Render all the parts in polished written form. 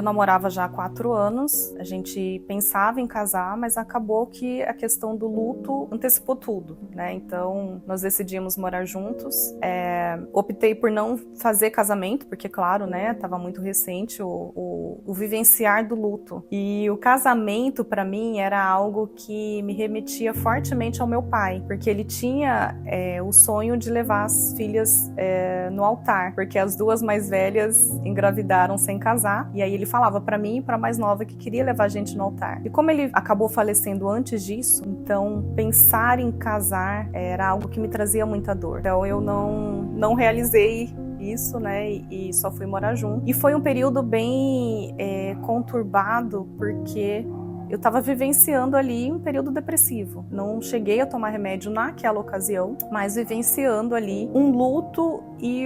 namorava já há 4 anos, a gente pensava em casar, mas acabou que a questão do luto antecipou tudo, né? Então, nós decidimos morar juntos. Optei por não fazer casamento, porque, claro, né, estava muito recente o vivenciar do luto. E o casamento, para mim, era algo que me remetia fortemente ao meu pai, porque ele tinha o sonho de levar as filhas no altar, porque as 2 mais velhas engravidaram sem casar, e aí ele falava para mim e para a mais nova que queria levar a gente no altar. E como ele acabou falecendo antes disso, então pensar em casar era algo que me trazia muita dor. Então eu não realizei isso, né, e só fui morar junto. E foi um período bem conturbado, porque eu estava vivenciando ali um período depressivo. Não cheguei a tomar remédio naquela ocasião, mas vivenciando ali um luto e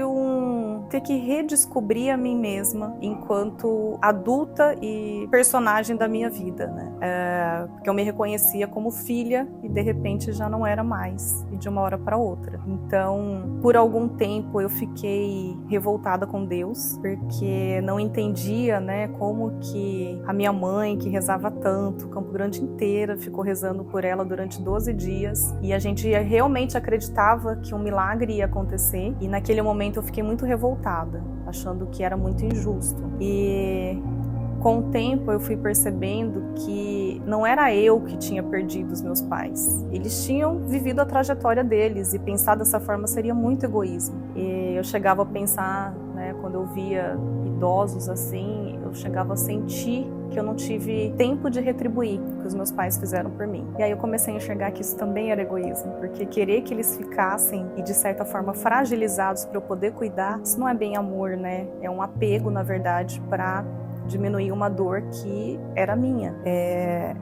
ter que redescobrir a mim mesma enquanto adulta e personagem da minha vida, né? Porque eu me reconhecia como filha e de repente já não era mais, e de uma hora para outra. Então, por algum tempo eu fiquei revoltada com Deus, porque não entendia, né, como que a minha mãe, que rezava tanto, Campo Grande inteira ficou rezando por ela durante 12 dias, e a gente realmente acreditava que um milagre ia acontecer, e naquele momento eu fiquei muito revoltada, achando que era muito injusto. E com o tempo eu fui percebendo que não era eu que tinha perdido os meus pais. Eles tinham vivido a trajetória deles, e pensar dessa forma seria muito egoísmo. E eu chegava a pensar, né, quando eu via idosos assim, eu chegava a sentir que eu não tive tempo de retribuir o que os meus pais fizeram por mim. E aí eu comecei a enxergar que isso também era egoísmo, porque querer que eles ficassem e de certa forma fragilizados para eu poder cuidar, isso não é bem amor, né? É um apego, na verdade, para diminuir uma dor que era minha.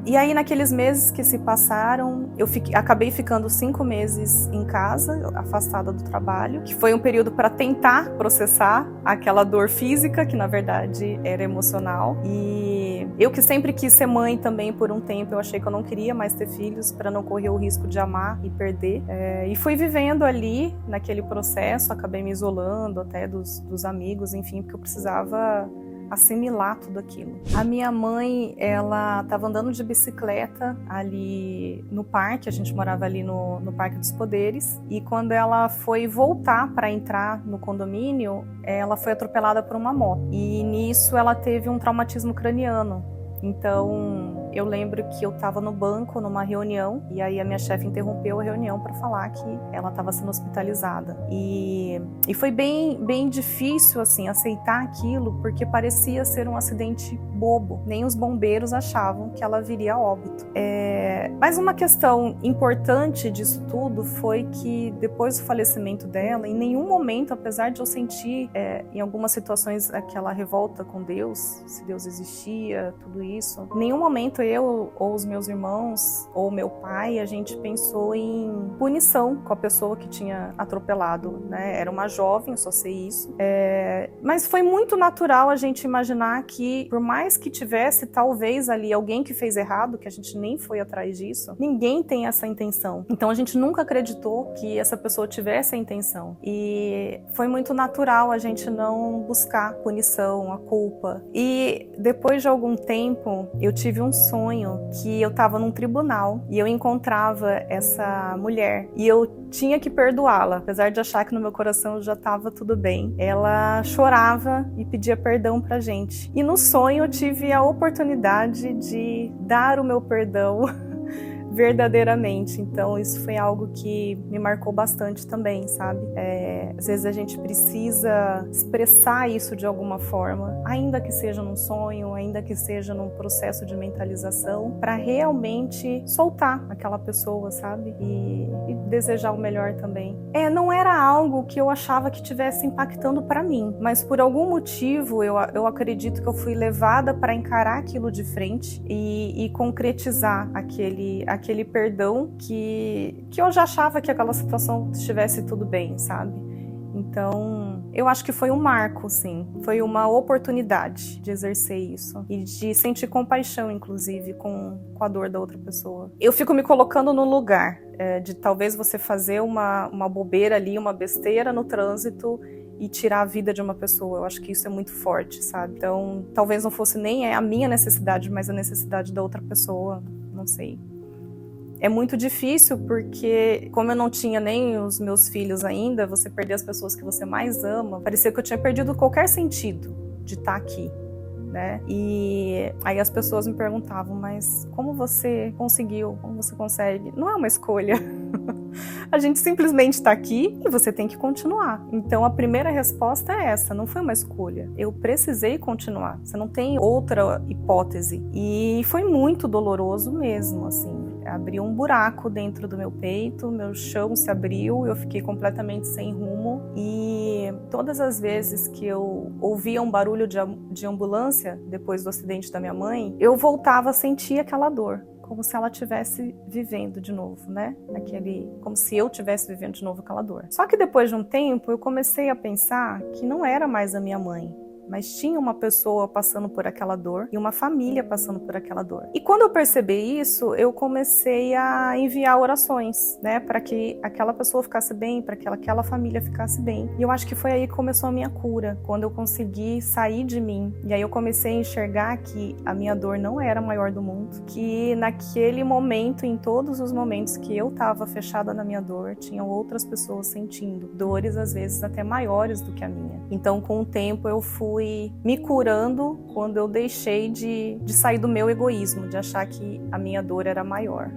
E aí, naqueles meses que se passaram, acabei ficando 5 meses em casa, afastada do trabalho, que foi um período para tentar processar aquela dor física, que na verdade era emocional. E eu, que sempre quis ser mãe também por um tempo, eu achei que eu não queria mais ter filhos para não correr o risco de amar e perder. E fui vivendo ali, naquele processo, acabei me isolando até dos amigos, enfim, porque eu precisava assimilar tudo aquilo. A minha mãe, ela estava andando de bicicleta ali no parque, a gente morava ali no Parque dos Poderes, e quando ela foi voltar para entrar no condomínio, ela foi atropelada por uma moto, e nisso ela teve um traumatismo craniano. Então, eu lembro que eu estava no banco, numa reunião, e aí a minha chefe interrompeu a reunião para falar que ela estava sendo hospitalizada. E foi bem difícil, assim, aceitar aquilo, porque parecia ser um acidente bobo. Nem os bombeiros achavam que ela viria a óbito. Mas uma questão importante disso tudo foi que, depois do falecimento dela, em nenhum momento, apesar de eu sentir, em algumas situações, aquela revolta com Deus, se Deus existia, tudo isso, em nenhum momento eu ou os meus irmãos ou meu pai, a gente pensou em punição com a pessoa que tinha atropelado, né? Era uma jovem, eu só sei isso. Mas foi muito natural a gente imaginar que, por mais que tivesse talvez ali alguém que fez errado, que a gente nem foi atrás disso, ninguém tem essa intenção. Então a gente nunca acreditou que essa pessoa tivesse a intenção. E foi muito natural a gente não buscar punição, a culpa. E depois de algum tempo, eu tive um sonho que eu estava num tribunal e eu encontrava essa mulher e eu tinha que perdoá-la, apesar de achar que no meu coração já estava tudo bem. Ela chorava e pedia perdão pra gente. E no sonho eu tive a oportunidade de dar o meu perdão verdadeiramente. Então isso foi algo que me marcou bastante também, sabe? Às vezes a gente precisa expressar isso de alguma forma, ainda que seja num sonho, ainda que seja num processo de mentalização, para realmente soltar aquela pessoa, sabe? E desejar o melhor também. Não era algo que eu achava que estivesse impactando para mim, mas por algum motivo eu acredito que eu fui levada para encarar aquilo de frente e concretizar aquele perdão que eu já achava que aquela situação estivesse tudo bem, sabe? Então, eu acho que foi um marco, sim. Foi uma oportunidade de exercer isso. E de sentir compaixão, inclusive, com a dor da outra pessoa. Eu fico me colocando no lugar de talvez você fazer uma bobeira ali, uma besteira no trânsito, e tirar a vida de uma pessoa. Eu acho que isso é muito forte, sabe? Então, talvez não fosse nem a minha necessidade, mas a necessidade da outra pessoa, não sei. É muito difícil porque, como eu não tinha nem os meus filhos ainda, você perder as pessoas que você mais ama, parecia que eu tinha perdido qualquer sentido de estar aqui, né? E aí as pessoas me perguntavam, mas como você conseguiu? Como você consegue? Não é uma escolha. A gente simplesmente está aqui e você tem que continuar. Então a primeira resposta é essa, não foi uma escolha. Eu precisei continuar. Você não tem outra hipótese. E foi muito doloroso mesmo, assim. Abriu um buraco dentro do meu peito, meu chão se abriu, eu fiquei completamente sem rumo. E todas as vezes que eu ouvia um barulho de ambulância, depois do acidente da minha mãe, eu voltava a sentir aquela dor, como se ela estivesse vivendo de novo, né? Como se eu estivesse vivendo de novo aquela dor. Só que depois de um tempo, eu comecei a pensar que não era mais a minha mãe, mas tinha uma pessoa passando por aquela dor e uma família passando por aquela dor. E quando eu percebi isso, eu comecei a enviar orações, né, para que aquela pessoa ficasse bem, para que aquela família ficasse bem. E eu acho que foi aí que começou a minha cura, quando eu consegui sair de mim. E aí eu comecei a enxergar que a minha dor não era a maior do mundo, que naquele momento, em todos os momentos que eu estava fechada na minha dor, tinham outras pessoas sentindo dores, às vezes até maiores do que a minha. Então, com o tempo, eu fui me curando quando eu deixei de sair do meu egoísmo, de achar que a minha dor era maior.